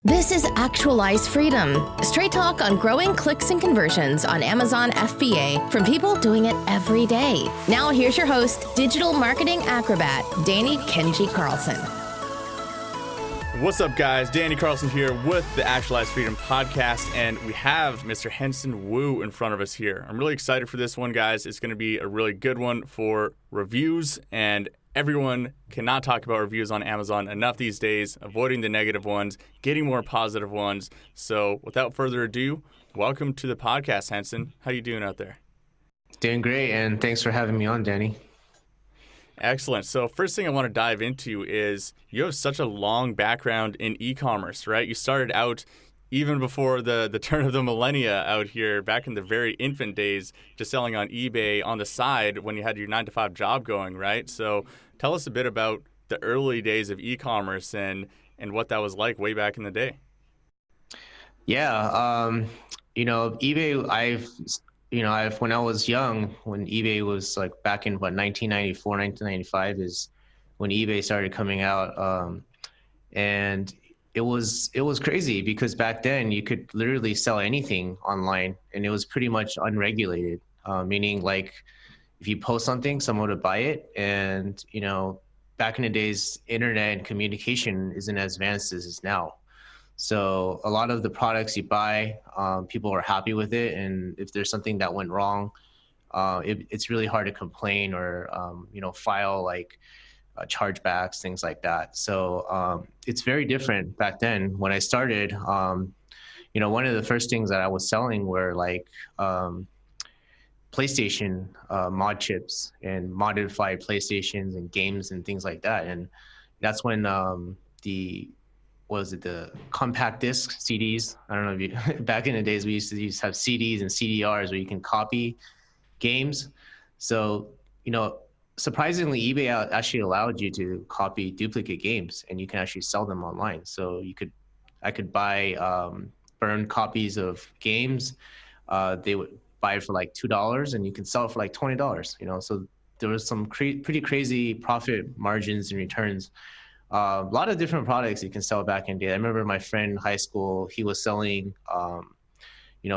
This is Actualize Freedom, straight talk on growing clicks and conversions on Amazon FBA from people doing it every day. Now here's your host, digital marketing acrobat, Danny Kenji Carlson. What's up, guys? Danny Carlson here with the Actualize Freedom podcast, and we have Mr. Henson Wu in front of us here. I'm really excited for this one, guys. It's going to be a really good one for reviews, and everyone cannot talk about reviews on Amazon enough these days, avoiding the negative ones, getting more positive ones. So without further ado, welcome to the podcast, Henson. How you doing out there? Doing great, and thanks for having me on, Danny. Excellent. So first thing I want to dive into is you have such a long background in e-commerce, right? You started out even before the turn of the millennia out here, back in the very infant days, just selling on eBay on the side when you had your 9-to-5 job going, right? So tell us a bit about the early days of e-commerce and what that was like way back in the day. Yeah, eBay, I've when I was young, when eBay was like back in 1994, 1995 is when eBay started coming out. And it was crazy because back then you could literally sell anything online and it was pretty much unregulated, meaning like if you post something, someone would buy it. And, back in the days, internet and communication isn't as advanced as it is now. So a lot of the products you buy, people are happy with it. And if there's something that went wrong, it's really hard to complain or, file like chargebacks, things like that. So it's very different back then. When I started, one of the first things that I was selling were like PlayStation mod chips and modified PlayStations and games and things like that. And that's when the compact disc CDs. I don't know if you, back in the days, we used to have CDs and CDRs where you can copy games. So, surprisingly, eBay actually allowed you to copy duplicate games and you can actually sell them online. So I could buy burned copies of games. They would buy it for like $2 and you can sell it for like $20, so there was some pretty crazy profit margins and returns. A lot of different products you can sell back in the day. I remember my friend in high school, he was selling,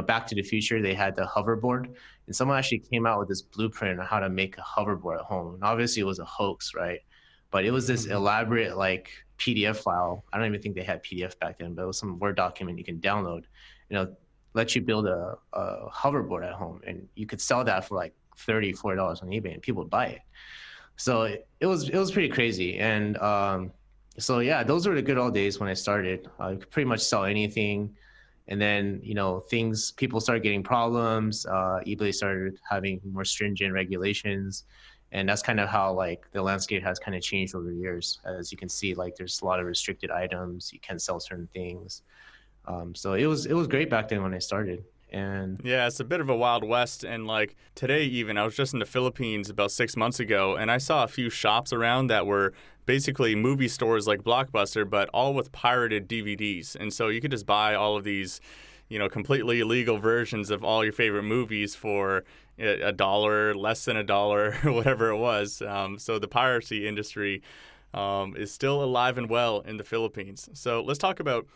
Back to the Future. They had the hoverboard, and someone actually came out with this blueprint on how to make a hoverboard at home. And obviously, it was a hoax, right? But it was this elaborate like PDF file. I don't even think they had PDF back then, but it was some Word document you can download. Let you build a hoverboard at home, and you could sell that for like $30, $40 on eBay, and people would buy it. So it was pretty crazy, and so yeah, those were the good old days when I started. You could pretty much sell anything. And then, people started getting problems. eBay started having more stringent regulations. And that's kind of how like the landscape has kind of changed over the years. As you can see, like there's a lot of restricted items. You can't sell certain things. So it was great back then when I started. And yeah, it's a bit of a Wild West. And like today, even I was just in the Philippines about 6 months ago, and I saw a few shops around that were basically movie stores like Blockbuster, but all with pirated DVDs. And so you could just buy all of these, completely illegal versions of all your favorite movies for $1, less than $1, whatever it was. So the piracy industry is still alive and well in the Philippines. So let's talk about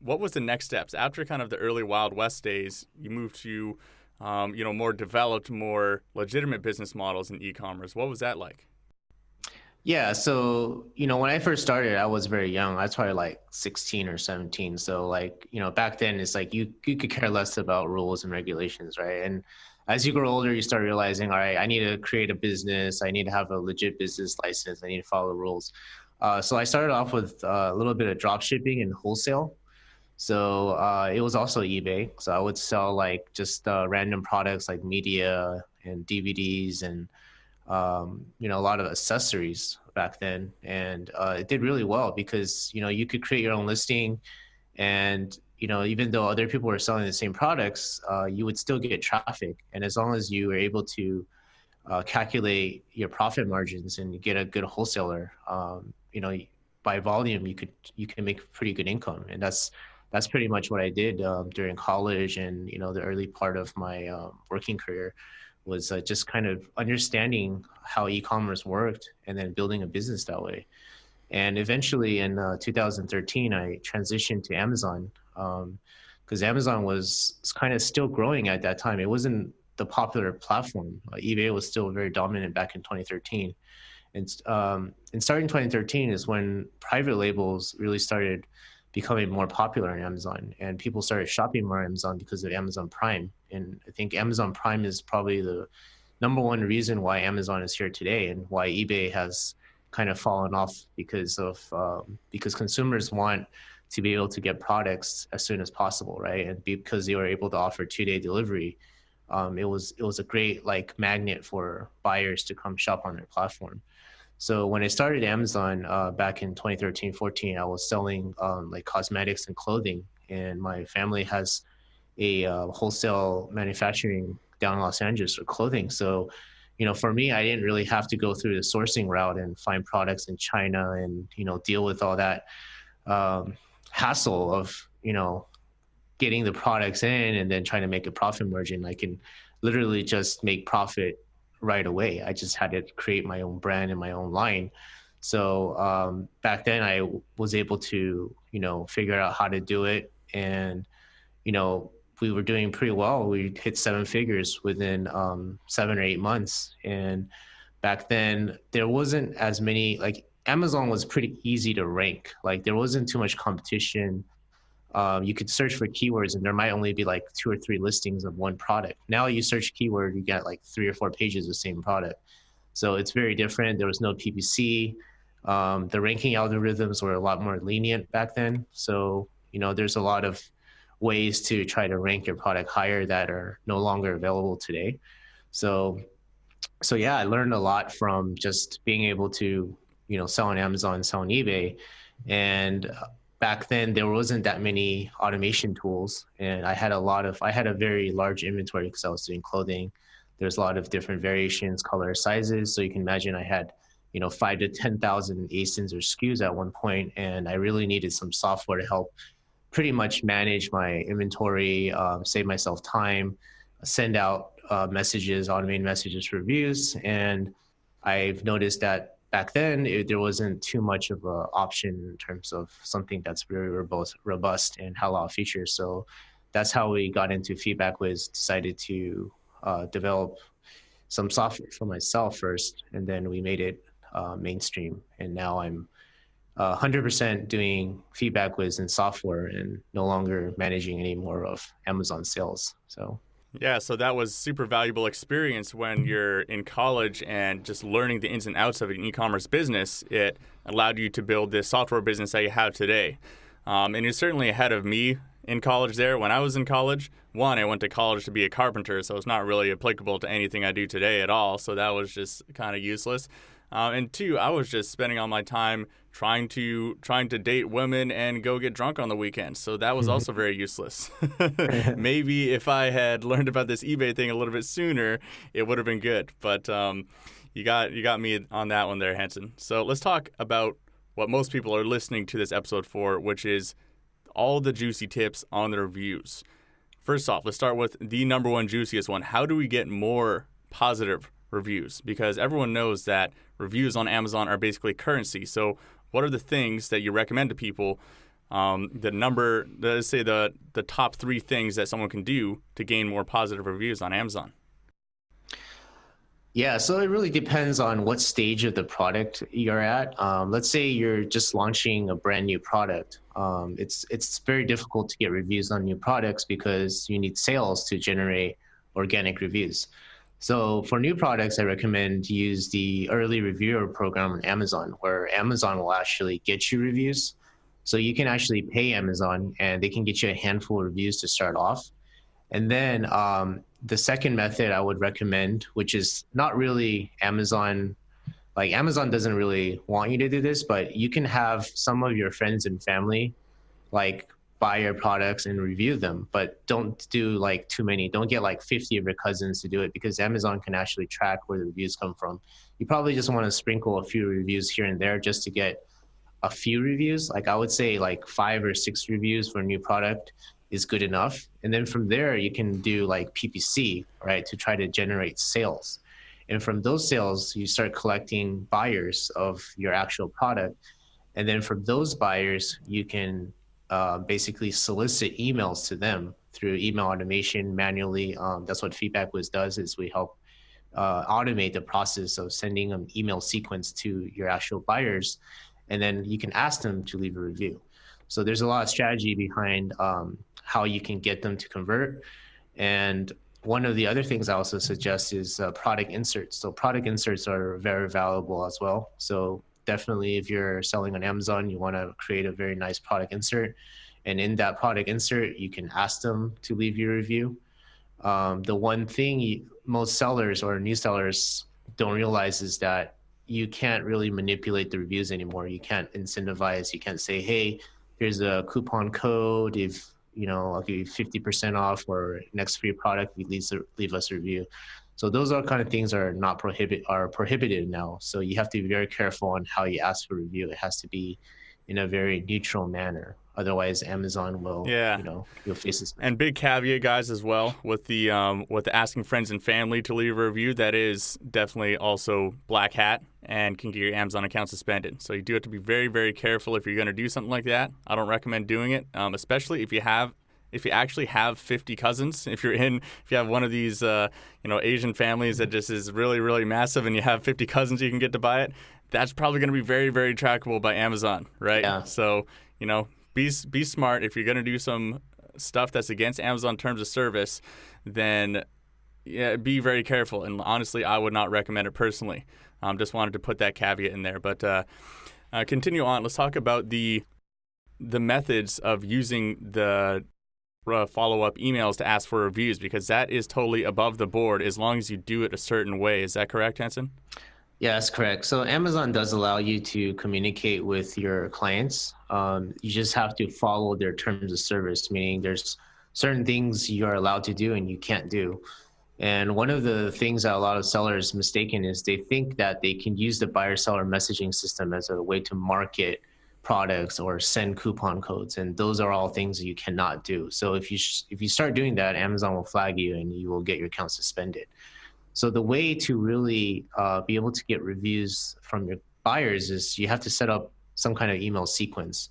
what was the next steps after kind of the early Wild West days. You moved to, more developed, more legitimate business models in e-commerce. What was that like? Yeah, so, when I first started, I was very young. I was probably like 16 or 17. So like, back then it's like you could care less about rules and regulations, right? And as you grow older, you start realizing, all right, I need to create a business. I need to have a legit business license. I need to follow the rules. So I started off with a little bit of drop shipping and wholesale. So it was also eBay. So I would sell like just random products like media and DVDs and a lot of accessories back then. And it did really well because, you could create your own listing and, even though other people were selling the same products, you would still get traffic. And as long as you were able to calculate your profit margins and you get a good wholesaler, by volume, you can make pretty good income. And that's pretty much what I did during college and, the early part of my working career. Was just kind of understanding how e-commerce worked and then building a business that way. And eventually in 2013, I transitioned to Amazon because Amazon was kind of still growing at that time. It wasn't the popular platform. eBay was still very dominant back in 2013. And starting 2013 is when private labels really started becoming more popular on Amazon, and people started shopping more on Amazon because of Amazon Prime. And I think Amazon Prime is probably the number one reason why Amazon is here today and why eBay has kind of fallen off because consumers want to be able to get products as soon as possible, right? And because they were able to offer 2-day delivery, it was a great like magnet for buyers to come shop on their platform. So when I started Amazon back in 2013, 14, I was selling like cosmetics and clothing, and my family has a wholesale manufacturing down in Los Angeles for clothing. So, for me, I didn't really have to go through the sourcing route and find products in China and, deal with all that hassle of, getting the products in and then trying to make a profit margin. I can literally just make profit right away. I just had to create my own brand and my own line. So back then I was able to, figure out how to do it. And, we were doing pretty well. We hit 7 figures within 7 or 8 months. And back then there wasn't as many, like Amazon was pretty easy to rank. Like there wasn't too much competition. You could search for keywords and there might only be like 2 or 3 listings of one product. Now you search keyword, you get like 3 or 4 pages of the same product. So it's very different. There was no PPC. The ranking algorithms were a lot more lenient back then. So, there's a lot of ways to try to rank your product higher that are no longer available today. So yeah, I learned a lot from just being able to, sell on Amazon, sell on eBay. And back then there wasn't that many automation tools, and I had a very large inventory because I was doing clothing. There's a lot of different variations, color, sizes. So you can imagine I had, 5 to 10,000 ASINs or SKUs at one point, and I really needed some software to help pretty much manage my inventory, save myself time, send out messages, automated messages for reviews. And I've noticed that back then there wasn't too much of an option in terms of something that's very robust and had a lot of features. So that's how we got into FeedbackWiz, decided to develop some software for myself first, and then we made it mainstream. And now I'm 100% doing FeedbackWiz and software and no longer managing any more of Amazon sales. So yeah, so that was super valuable experience when you're in college and just learning the ins and outs of an e-commerce business. It allowed you to build this software business that you have today. And you're certainly ahead of me in college there. When I was in college, one, I went to college to be a carpenter, so it's not really applicable to anything I do today at all. So that was just kind of useless. And two, I was just spending all my time trying to date women and go get drunk on the weekends. So that was also very useless. Maybe if I had learned about this eBay thing a little bit sooner, it would have been good. But you got me on that one there, Henson. So let's talk about what most people are listening to this episode for, which is all the juicy tips on the reviews. First off, let's start with the number one juiciest one. How do we get more positive reviews? Because everyone knows that reviews on Amazon are basically currency. So what are the things that you recommend to people? Let's say the top 3 things that someone can do to gain more positive reviews on Amazon. Yeah, so it really depends on what stage of the product you're at. Let's say you're just launching a brand new product. It's very difficult to get reviews on new products because you need sales to generate organic reviews. So for new products, I recommend use the early reviewer program on Amazon, where Amazon will actually get you reviews. So you can actually pay Amazon and they can get you a handful of reviews to start off. And then the second method I would recommend, which is not really Amazon, like Amazon doesn't really want you to do this, but you can have some of your friends and family like buy your products and review them, but don't do like too many. Don't get like 50 of your cousins to do it because Amazon can actually track where the reviews come from. You probably just want to sprinkle a few reviews here and there just to get a few reviews. Like I would say like 5 or 6 reviews for a new product is good enough. And then from there, you can do like PPC, right, to try to generate sales. And from those sales, you start collecting buyers of your actual product. And then for those buyers, you can basically solicit emails to them through email automation manually. That's what Feedback Wiz does, is we help automate the process of sending an email sequence to your actual buyers, and then you can ask them to leave a review. So there's a lot of strategy behind how you can get them to convert. And one of the other things I also suggest is product inserts. So product inserts are very valuable as well. So definitely if you're selling on Amazon, you want to create a very nice product insert. And in that product insert, you can ask them to leave your review. The one thing most sellers or new sellers don't realize is that you can't really manipulate the reviews anymore. You can't incentivize. You can't say, hey, here's a coupon code. If I'll give you 50% off, or next free product, you leave us a review. So those are kind of things are prohibited now. So you have to be very careful on how you ask for review. It has to be in a very neutral manner. Otherwise, Amazon will, you'll face this. And big caveat, guys, as well, with the asking friends and family to leave a review, that is definitely also black hat and can get your Amazon account suspended. So you do have to be very, very careful if you're going to do something like that. I don't recommend doing it, especially if you actually have 50 cousins. If you have one of these, Asian families that just is really, really massive, and you have 50 cousins you can get to buy it, that's probably going to be very, very trackable by Amazon, right? Yeah. So, be smart. If you're going to do some stuff that's against Amazon terms of service, then be very careful. And honestly, I would not recommend it personally. Just wanted to put that caveat in there. But continue on. Let's talk about the methods of using the follow-up emails to ask for reviews, because that is totally above the board as long as you do it a certain way. Is that correct, Henson? Yeah, that's correct. So Amazon does allow you to communicate with your clients. You just have to follow their terms of service, meaning there's certain things you're allowed to do and you can't do. And one of the things that a lot of sellers mistaken is they think that they can use the buyer-seller messaging system as a way to market products or send coupon codes, and those are all things that you cannot do. So if you start doing that, Amazon will flag you and you will get your account suspended. So the way to really be able to get reviews from your buyers is you have to set up some kind of email sequence.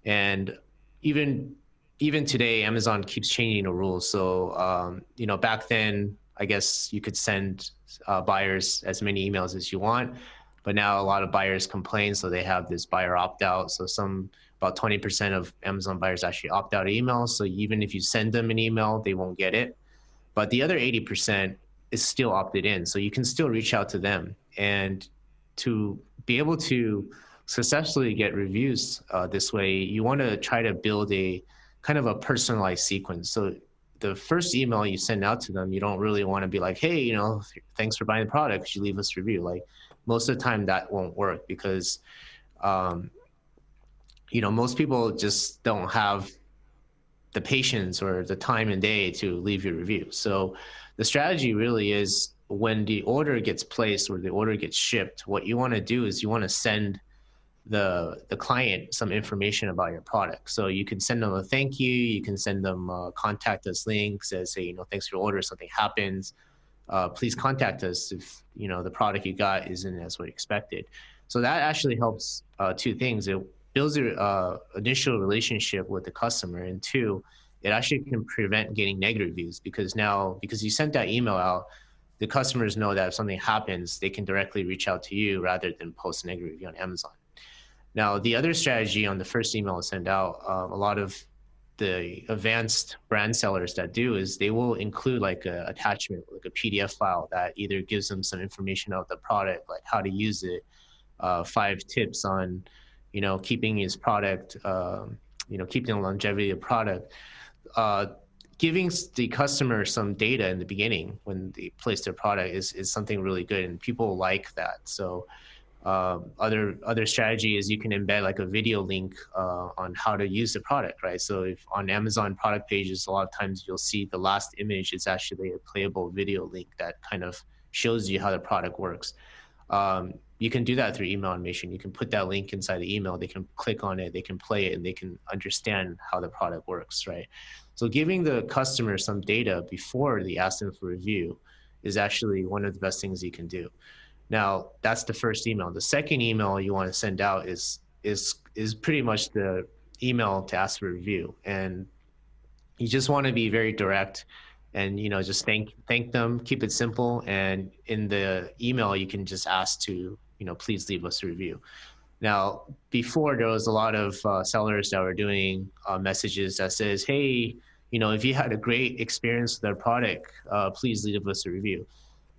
And even today, Amazon keeps changing the rules. So, back then, I guess you could send buyers as many emails as you want, but now a lot of buyers complain, so they have this buyer opt-out. So about 20% of Amazon buyers actually opt out of emails. So even if you send them an email, they won't get it. But the other 80% is still opted in. So you can still reach out to them. And to be able to successfully get reviews this way, you want to try to build a kind of a personalized sequence. So the first email you send out to them, you don't really want to be like, hey, thanks for buying the product, could you leave us a review? Like, most of the time that won't work because, most people just don't have the patience or the time and day to leave your review. So the strategy really is when the order gets placed or the order gets shipped, what you want to do is you want to send the client some information about your product. So you can send them a thank you, you can send them contact us links that say, thanks for your order, something happens. Please contact us if the product you got isn't as what expected. So that actually helps two things. It builds your initial relationship with the customer, and two, it actually can prevent getting negative reviews because you sent that email out, the customers know that if something happens, they can directly reach out to you rather than post a negative review on Amazon. Now, the other strategy on the first email to send out, a lot of the advanced brand sellers that do is they will include like a attachment, like a PDF file that either gives them some information about the product, like how to use it, 5 tips on, keeping his product, keeping the longevity of the product, giving the customer some data in the beginning when they place their product is something really good, and people like that. So other strategy is you can embed like a video link on how to use the product, right? So if on Amazon product pages, a lot of times you'll see the last image is actually a playable video link that kind of shows you how the product works. You can do that through email automation. You can put that link inside the email, they can click on it, they can play it, and they can understand how the product works, right? So giving the customer some data before they ask them for review is actually one of the best things you can do. Now, that's the first email. The second email you want to send out is is pretty much the email to ask for a review. And you just want to be very direct and, just thank them, keep it simple. And in the email, you can just ask to, please leave us a review. Now, before, there was a lot of sellers that were doing messages that says, hey, if you had a great experience with our product, please leave us a review.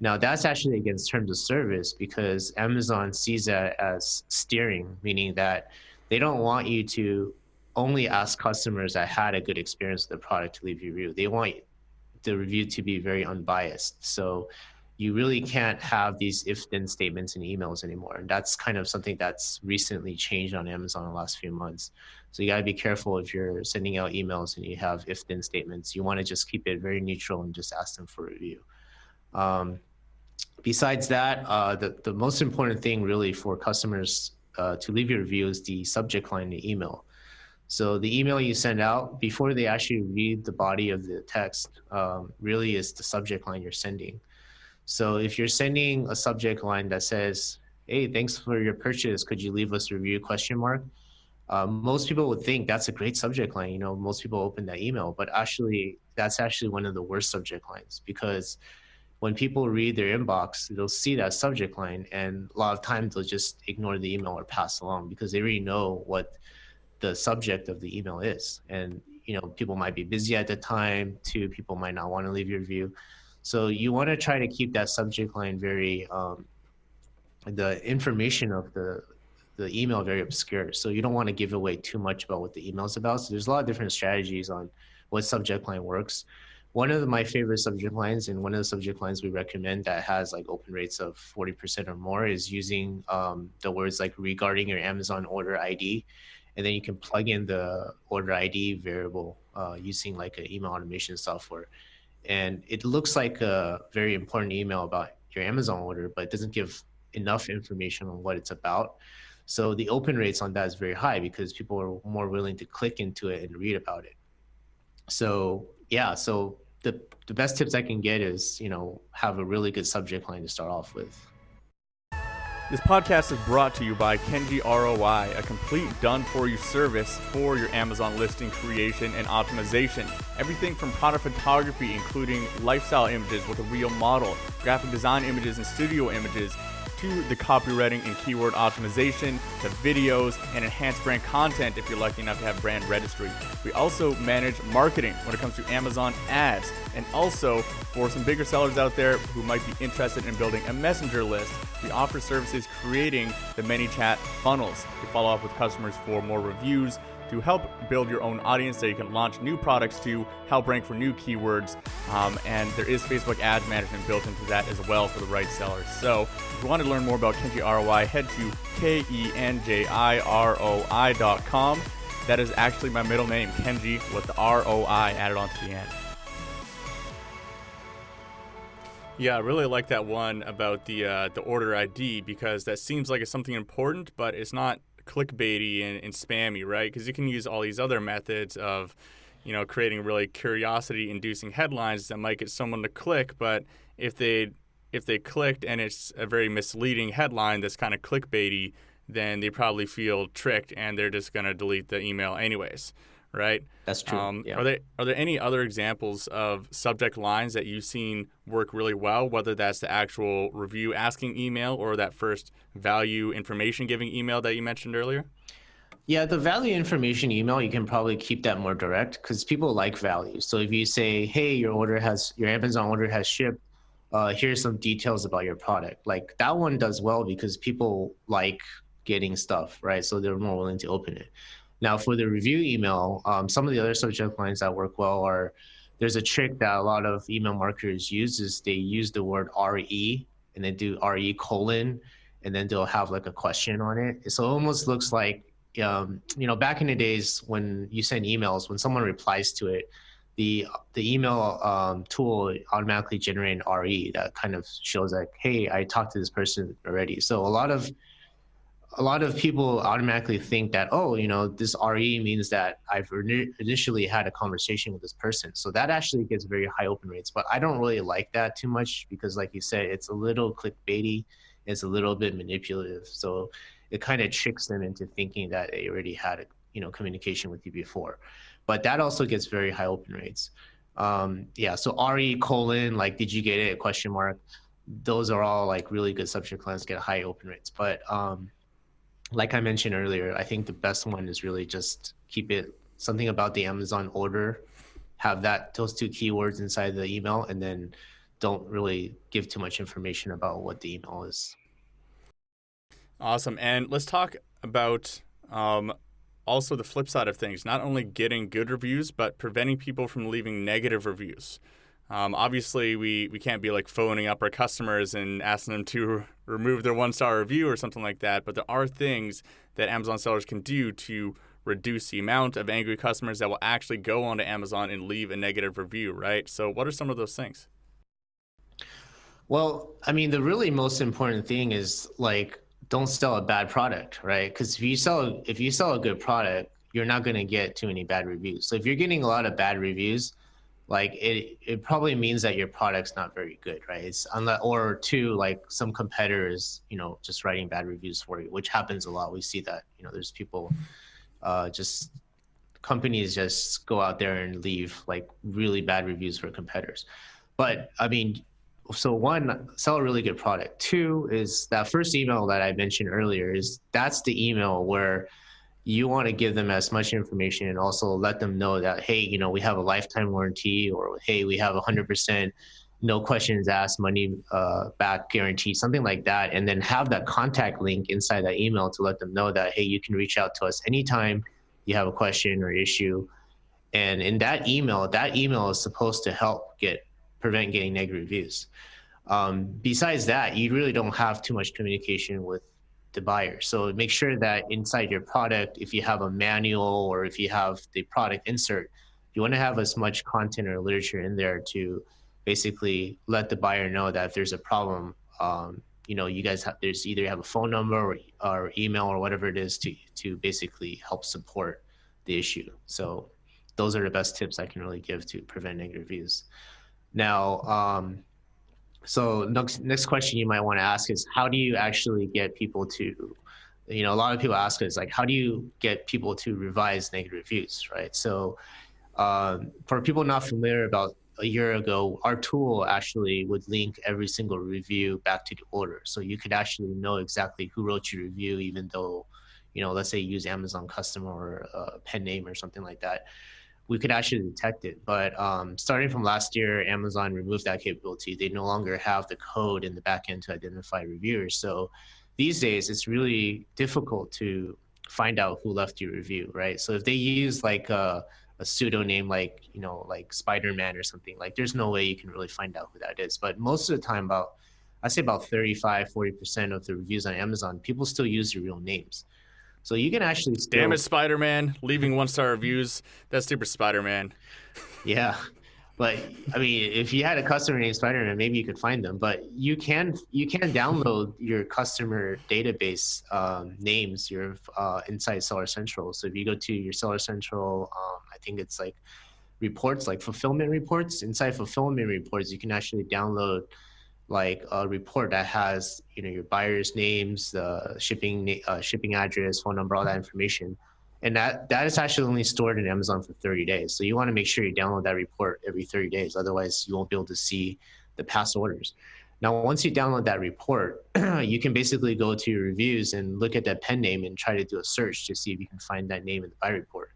Now, that's actually against terms of service because Amazon sees that as steering, meaning that they don't want you to only ask customers that had a good experience with the product to leave you a review. They want the review to be very unbiased. So you really can't have these if-then statements in emails anymore. And that's kind of something that's recently changed on Amazon in the last few months. So you got to be careful if you're sending out emails and you have if-then statements. You want to just keep it very neutral and just ask them for a review. Besides that, the most important thing really for customers to leave your review is the subject line in the email. So the email you send out, before they actually read the body of the text, really is the subject line you're sending. So if you're sending a subject line that says, hey, thanks for your purchase, could you leave us a review, ? Most people would think that's a great subject line. Most people open that email, but actually, that's actually one of the worst subject lines because when people read their inbox, they'll see that subject line, and a lot of times they'll just ignore the email or pass along because they already know what the subject of the email is. And, people might be busy at the time too. People might not want to leave your review. So you want to try to keep that subject line very, the information of the email very obscure. So you don't want to give away too much about what the email is about. So there's a lot of different strategies on what subject line works. One of my favorite subject lines, and one of the subject lines we recommend that has like open rates of 40% or more, is using the words like regarding your Amazon order ID. And then you can plug in the order ID variable using like an email automation software. And it looks like a very important email about your Amazon order, but it doesn't give enough information on what it's about. So the open rates on that is very high because people are more willing to click into it and read about it. So yeah, so the best tips I can get is, have a really good subject line to start off with. This podcast is brought to you by Kenji ROI, a complete done-for-you service for your Amazon listing creation and optimization. Everything from product photography, including lifestyle images with a real model, graphic design images and studio images, to the copywriting and keyword optimization, to videos and enhanced brand content if you're lucky enough to have brand registry. We also manage marketing when it comes to Amazon ads. And also, for some bigger sellers out there who might be interested in building a messenger list, we offer services creating the ManyChat funnels to follow up with customers for more reviews, to help build your own audience that you can launch new products to, help rank for new keywords, and there is Facebook ads management built into that as well for the right sellers. So if you want to learn more about Kenji ROI, head to KenjiROI.com. That is actually my middle name, Kenji, with the ROI added onto the end. Yeah, I really like that one about the order ID because that seems like it's something important, but it's not clickbaity and spammy, right? Because you can use all these other methods of, creating really curiosity-inducing headlines that might get someone to click. But if they clicked and it's a very misleading headline that's kind of clickbaity, then they probably feel tricked and they're just going to delete the email anyways, right? That's true. Yeah. Are there any other examples of subject lines that you've seen work really well, whether that's the actual review asking email or that first value information giving email that you mentioned earlier? Yeah, the value information email, you can probably keep that more direct because people like value. So if you say, hey, your Amazon order has shipped, here's some details about your product. Like that one does well because people like getting stuff, right? So they're more willing to open it. Now for the review email, some of the other subject lines that work well are, there's a trick that a lot of email marketers use is they use the word RE and then do RE : and then they'll have like a question on it. So it almost looks like, back in the days when you send emails, when someone replies to it, the email tool automatically generates an RE that kind of shows like, hey, I talked to this person already. So a lot of people automatically think that, this RE means that I've initially had a conversation with this person. So that actually gets very high open rates. But I don't really like that too much because, like you said, it's a little clickbaity. It's a little bit manipulative. So it kind of tricks them into thinking that they already had communication with you before. But that also gets very high open rates. Yeah, so RE colon, like, did you get it, question mark, those are all like really good subject lines, get high open rates. But like I mentioned earlier, I think the best one is really just keep it something about the Amazon order, have those two keywords inside the email, and then don't really give too much information about what the email is. Awesome. And let's talk about also the flip side of things, not only getting good reviews, but preventing people from leaving negative reviews. Obviously, we can't be like phoning up our customers and asking them to remove their 1-star review or something like that, but there are things that Amazon sellers can do to reduce the amount of angry customers that will actually go onto Amazon and leave a negative review, right? So what are some of those things? Well, I mean, the really most important thing is like, don't sell a bad product, right? Because if you sell a good product, you're not going to get too many bad reviews. So if you're getting a lot of bad reviews, like it probably means that your product's not very good, right? It's or two, like some competitors, just writing bad reviews for you, which happens a lot. We see that, there's people, just companies just go out there and leave like really bad reviews for competitors. But I mean, so one, sell a really good product. Two is that first email that I mentioned earlier, that's the email where you want to give them as much information and also let them know that, hey, we have a lifetime warranty, or hey, we have 100% no questions asked money back guarantee, something like that. And then have that contact link inside that email to let them know that, hey, you can reach out to us anytime you have a question or issue. And in that email is supposed to help prevent getting negative reviews. Besides that, you really don't have too much communication with the buyer. So make sure that inside your product, if you have a manual or if you have the product insert, you want to have as much content or literature in there to basically let the buyer know that if there's a problem, you guys there's either have a phone number or email or whatever it is to basically help support the issue. So those are the best tips I can really give to prevent negative reviews. Now, so next question you might want to ask is, how do you actually get people to, a lot of people ask us, like, how do you get people to revise negative reviews, right? So for people not familiar, about a year ago, our tool actually would link every single review back to the order. So you could actually know exactly who wrote your review, even though, let's say you use Amazon customer or a pen name or something like that. We could actually detect it. But starting from last year, Amazon removed that capability. They no longer have the code in the backend to identify reviewers. So these days, it's really difficult to find out who left your review, right? So if they use like a pseudonym, like, like Spider-Man or something, like, there's no way you can really find out who that is. But most of the time, I'd say about 40% of the reviews on Amazon, people still use their real names. So you can actually still... Damn it, Spider-Man, leaving 1-star reviews. That's super Spider-Man. Yeah. But I mean, if you had a customer named Spider-Man, maybe you could find them. But you can download your customer database names, your inside Seller Central. So if you go to your Seller Central, I think it's like reports, like fulfillment reports. Inside fulfillment reports, you can actually download like a report that has, your buyer's names, the shipping address, phone number, all that information. And that is actually only stored in Amazon for 30 days. So you want to make sure you download that report every 30 days. Otherwise, you won't be able to see the past orders. Now, once you download that report, you can basically go to your reviews and look at that pen name and try to do a search to see if you can find that name in the buyer report.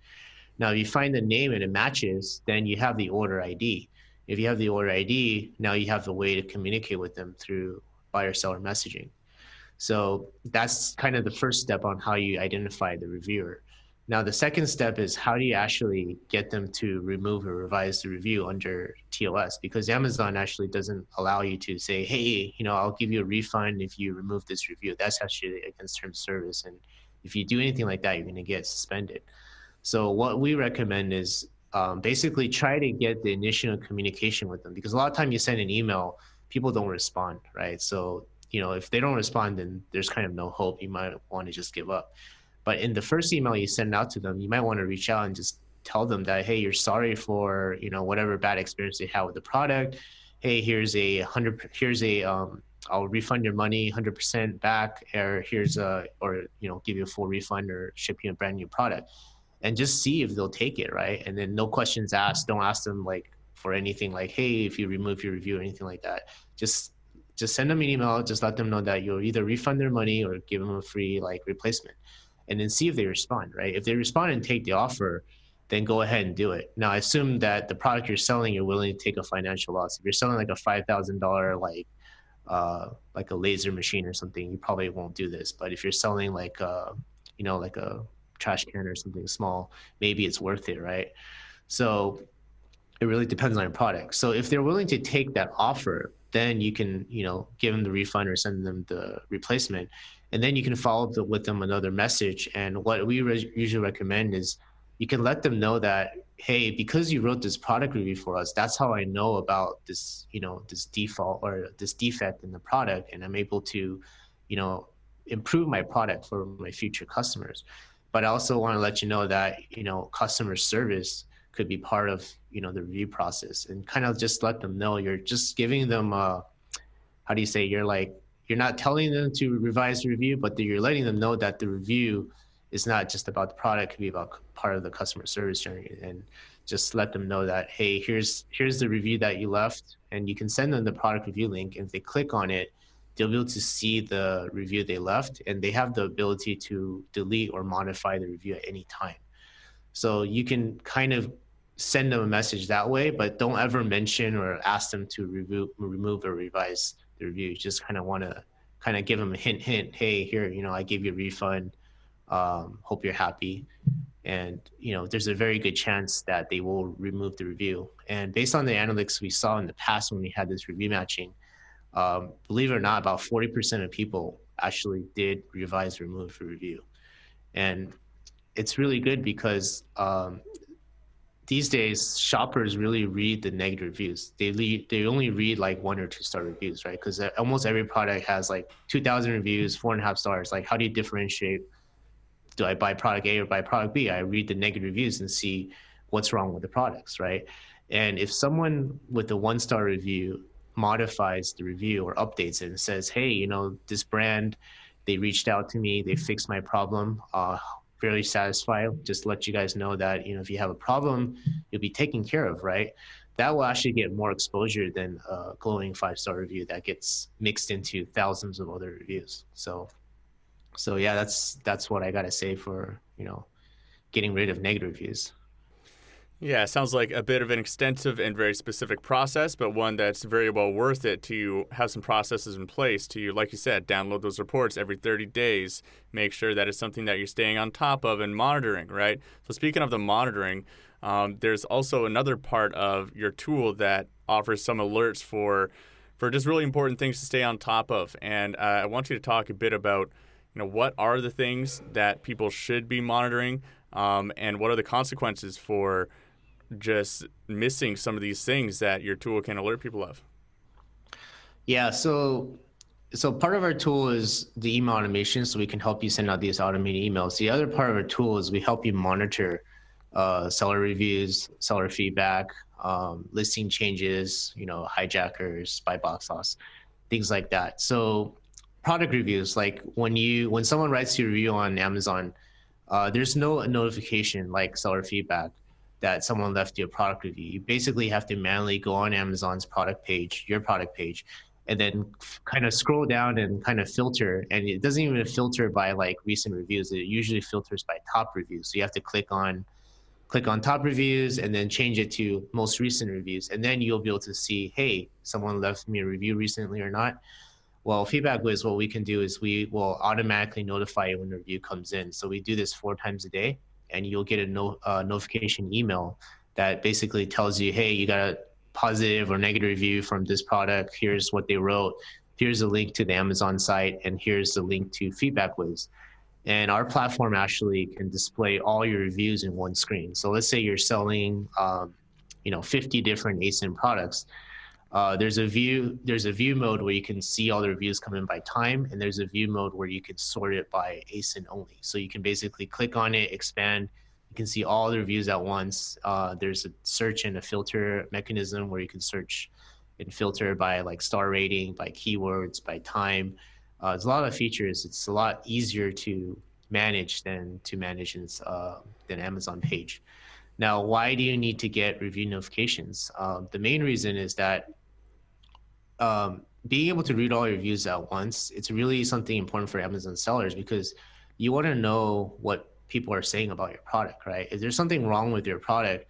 Now, if you find the name and it matches, then you have the order ID. If you have the order ID, now you have the way to communicate with them through buyer-seller messaging. So that's kind of the first step on how you identify the reviewer. Now, the second step is, how do you actually get them to remove or revise the review under TOS? Because Amazon actually doesn't allow you to say, hey, I'll give you a refund if you remove this review. That's actually against terms of service. And if you do anything like that, you're going to get suspended. So what we recommend is basically try to get the initial communication with them, because a lot of time you send an email, people don't respond, right? So, if they don't respond, then there's kind of no hope. You might want to just give up. But in the first email you send out to them, you might want to reach out and just tell them that, hey, you're sorry for, whatever bad experience they had with the product. Hey, here's a I'll refund your money 100% back, or give you a full refund or ship you a brand new product, and just see if they'll take it, right? And then no questions asked. Don't ask them like for anything like, hey, if you remove your review or anything like that. Just send them an email. Just let them know that you'll either refund their money or give them a free like replacement, and then see if they respond, right? If they respond and take the offer, then go ahead and do it. Now, I assume that the product you're selling, you're willing to take a financial loss. If you're selling like a $5,000 like a laser machine or something, you probably won't do this. But if you're selling like like a trash can or something small, maybe it's worth it, right? So it really depends on your product. So if they're willing to take that offer, then you can give them the refund or send them the replacement, and then you can follow up with them another message. And what we usually recommend is you can let them know that, hey, because you wrote this product review for us, that's how I know about this, this default or this defect in the product, and I'm able to, improve my product for my future customers. But I also want to let you know that, customer service could be part of, the review process, and kind of just let them know you're just giving them, how do you say, you're not telling them to revise the review, but you're letting them know that the review is not just about the product, it could be about part of the customer service journey. And just let them know that, hey, here's the review that you left, and you can send them the product review link. And if they click on it, they'll be able to see the review they left, and they have the ability to delete or modify the review at any time. So you can kind of send them a message that way, but don't ever mention or ask them to remove or revise the review. You just kind of want to kind of give them a hint, hey, here, I gave you a refund. Hope you're happy. And, there's a very good chance that they will remove the review. And based on the analytics we saw in the past when we had this review matching, believe it or not, about 40% of people actually did remove the review. And it's really good because these days shoppers really read the negative reviews. They only read like 1 or 2 star reviews, right? Because almost every product has like 2,000 reviews, 4.5 stars. Like, how do you differentiate? Do I buy product A or buy product B? I read the negative reviews and see what's wrong with the products, right? And if someone with a 1-star review modifies the review or updates it and says, hey, this brand, they reached out to me, they fixed my problem, fairly satisfied, just let you guys know that, if you have a problem, you'll be taken care of, right? That will actually get more exposure than a glowing 5-star review that gets mixed into thousands of other reviews. So yeah, that's what I gotta say for, getting rid of negative reviews. Yeah, it sounds like a bit of an extensive and very specific process, but one that's very well worth it to have some processes in place to, like you said, download those reports every 30 days, make sure that it's something that you're staying on top of and monitoring, right? So speaking of the monitoring, there's also another part of your tool that offers some alerts for just really important things to stay on top of. And I want you to talk a bit about, what are the things that people should be monitoring, and what are the consequences for just missing some of these things that your tool can alert people of? Yeah, so part of our tool is the email automation, so we can help you send out these automated emails. The other part of our tool is we help you monitor seller reviews, seller feedback, listing changes, hijackers, buy box loss, things like that. So product reviews, like when someone writes your review on Amazon, there's no notification like seller feedback that someone left you a product review. You basically have to manually go on Amazon's product page, your product page, and then kind of scroll down and kind of filter. And it doesn't even filter by like recent reviews. It usually filters by top reviews. So you have to click on top reviews and then change it to most recent reviews. And then you'll be able to see, hey, someone left me a review recently or not. Well, Feedback Wiz, what we can do is we will automatically notify you when the review comes in. So we do this 4 times a day, and you'll get a notification email that basically tells you, hey, you got a positive or negative review from this product. Here's what they wrote. Here's a link to the Amazon site, and here's the link to Feedback Wiz. And our platform actually can display all your reviews in one screen. So let's say you're selling, 50 different ASIN products. There's a view mode where you can see all the reviews come in by time, and there's a view mode where you can sort it by ASIN only. So you can basically click on it, expand, you can see all the reviews at once. There's a search and a filter mechanism where you can search and filter by like star rating, by keywords, by time. There's a lot of features. It's a lot easier to manage than Amazon page. Now, why do you need to get review notifications? The main reason is that being able to read all your reviews at once, it's really something important for Amazon sellers, because you want to know what people are saying about your product, right? If there's something wrong with your product,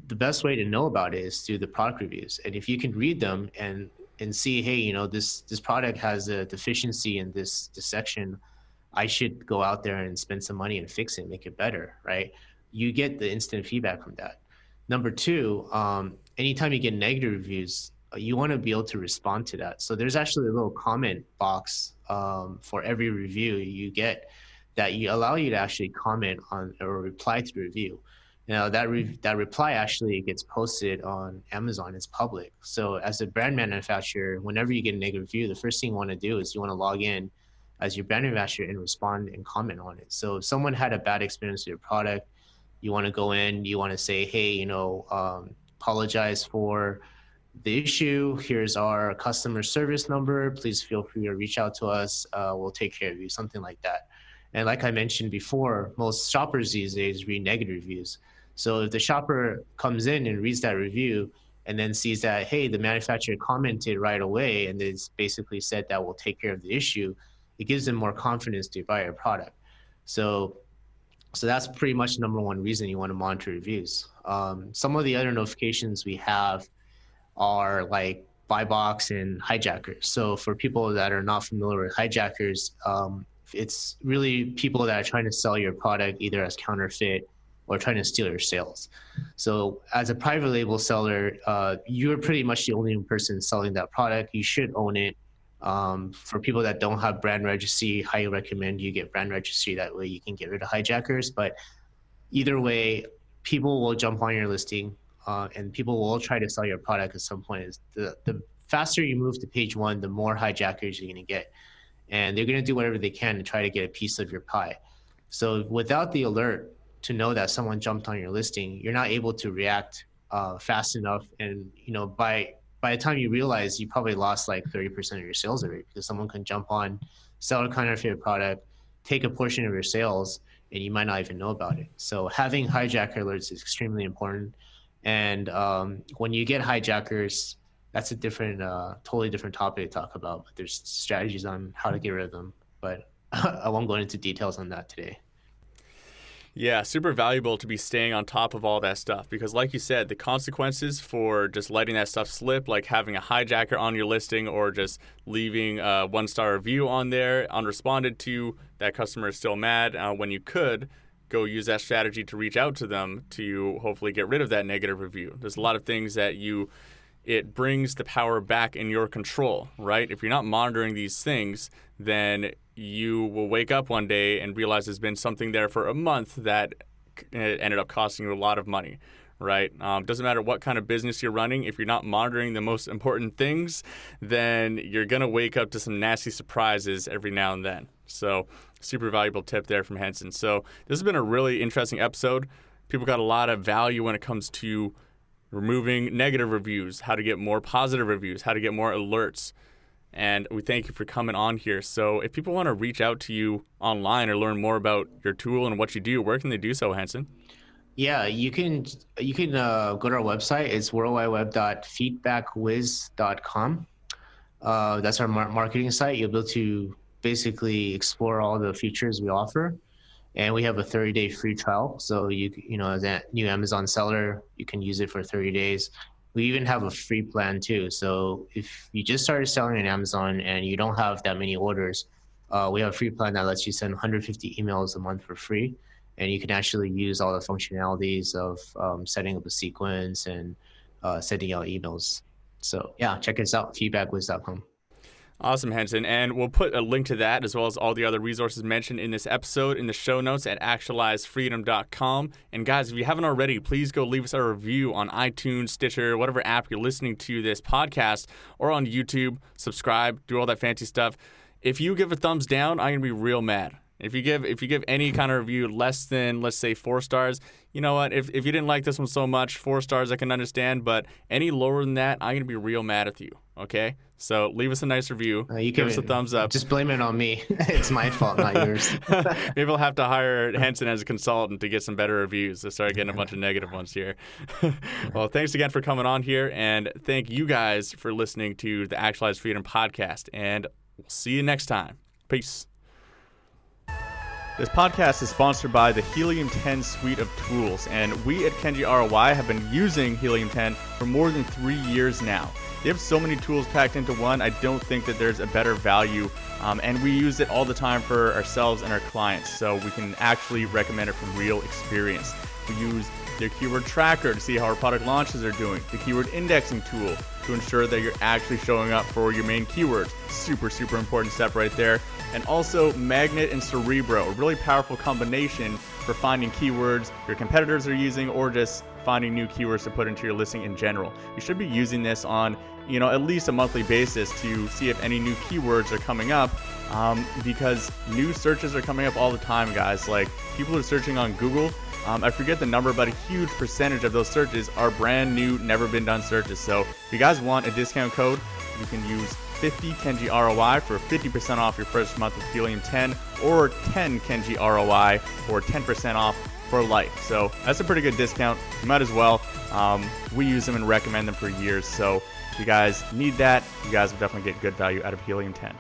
the best way to know about it is through the product reviews. And if you can read them and see, hey, you know, this product has a deficiency in this section, I should go out there and spend some money and fix it, make it better, right? You get the instant feedback from that. Number two, anytime you get negative reviews, you want to be able to respond to that. So there's actually a little comment box for every review you get that allow you to actually comment on or reply to the review. Now that reply actually gets posted on Amazon. It's public. So as a brand manufacturer, whenever you get a negative review, the first thing you want to do is you want to log in as your brand manufacturer and respond and comment on it. So if someone had a bad experience with your product, you want to go in, you want to say, hey, you know, apologize for the issue. Here's our customer service number. Please feel free to reach out to us. We'll take care of you, something like that. And like I mentioned before, most shoppers these days read negative reviews. So if the shopper comes in and reads that review and then sees that, hey, the manufacturer commented right away and it's basically said that we'll take care of the issue, it gives them more confidence to buy your product. So that's pretty much the number one reason you want to monitor reviews. Some of the other notifications we have are like buy box and hijackers. So for people that are not familiar with hijackers, it's really people that are trying to sell your product either as counterfeit or trying to steal your sales. So as a private label seller, you're pretty much the only person selling that product. You should own it. For people that don't have brand registry, highly recommend you get brand registry. That way you can get rid of hijackers. But either way, people will jump on your listing and people will try to sell your product at some point. The faster you move to page one, the more hijackers you're going to get. And they're going to do whatever they can to try to get a piece of your pie. So without the alert to know that someone jumped on your listing, you're not able to react fast enough. And you know, by the time you realize, you probably lost like 30% of your sales already, because someone can jump on, sell a counterfeit product, take a portion of your sales, and you might not even know about it. So having hijacker alerts is extremely important. And when you get hijackers, that's a different, totally different topic to talk about. But there's strategies on how to get rid of them. But I won't go into details on that today. Yeah, super valuable to be staying on top of all that stuff, because like you said, the consequences for just letting that stuff slip, like having a hijacker on your listing or just leaving a 1-star review on there unresponded to, that customer is still mad, when you could go use that strategy to reach out to them to hopefully get rid of that negative review. There's a lot of things that it brings the power back in your control, right? If you're not monitoring these things, then you will wake up one day and realize there's been something there for a month that ended up costing you a lot of money, right? Doesn't matter what kind of business you're running. If you're not monitoring the most important things, then you're going to wake up to some nasty surprises every now and then. So super valuable tip there from Henson. So this has been a really interesting episode. People got a lot of value when it comes to removing negative reviews, how to get more positive reviews, how to get more alerts. And we thank you for coming on here. So if people want to reach out to you online or learn more about your tool and what you do, where can they do so, Henson? Yeah, you can go to our website. It's worldwideweb.feedbackwiz.com. That's our marketing site. You'll be able to basically explore all the features we offer. And we have a 30-day free trial. So you know, as a new Amazon seller, you can use it for 30 days. We even have a free plan too. So if you just started selling on Amazon and you don't have that many orders, we have a free plan that lets you send 150 emails a month for free. And you can actually use all the functionalities of setting up a sequence and sending out emails. So yeah, check us out, feedbackwiz.com. Awesome, Henson. And we'll put a link to that as well as all the other resources mentioned in this episode in the show notes at actualizefreedom.com. And guys, if you haven't already, please go leave us a review on iTunes, Stitcher, whatever app you're listening to this podcast, or on YouTube. Subscribe, do all that fancy stuff. If you give a thumbs down, I'm going to be real mad. If you give any kind of review less than, let's say, 4 stars, you know what? If you didn't like this one so much, 4 stars I can understand, but any lower than that, I'm gonna be real mad at you. Okay? So leave us a nice review. Give us a thumbs up. Just blame it on me. It's my fault, not yours. Maybe I'll have to hire Henson as a consultant to get some better reviews to start getting a bunch of negative ones here. Well, thanks again for coming on here, and thank you guys for listening to the Actualized Freedom podcast, and we'll see you next time. Peace. This podcast is sponsored by the Helium 10 suite of tools, and we at Kenji ROI have been using Helium 10 for more than 3 years now. They have so many tools packed into one, I don't think that there's a better value, and we use it all the time for ourselves and our clients, so we can actually recommend it from real experience. We use their keyword tracker to see how our product launches are doing, the keyword indexing tool to ensure that you're actually showing up for your main keywords. Super, super important step right there. And also Magnet and Cerebro, a really powerful combination for finding keywords your competitors are using or just finding new keywords to put into your listing in general. You should be using this on, at least a monthly basis to see if any new keywords are coming up, because new searches are coming up all the time, guys. Like, people are searching on Google. I forget the number, but a huge percentage of those searches are brand new, never been done searches. So if you guys want a discount code, you can use 50 Kenji ROI for 50% off your first month of Helium 10, or 10 Kenji ROI for 10% off for life. So that's a pretty good discount. You might as well. We use them and recommend them for years. So if you guys need that, you guys will definitely get good value out of Helium 10.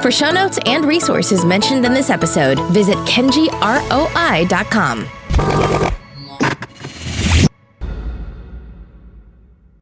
For show notes and resources mentioned in this episode, visit kenjiroi.com.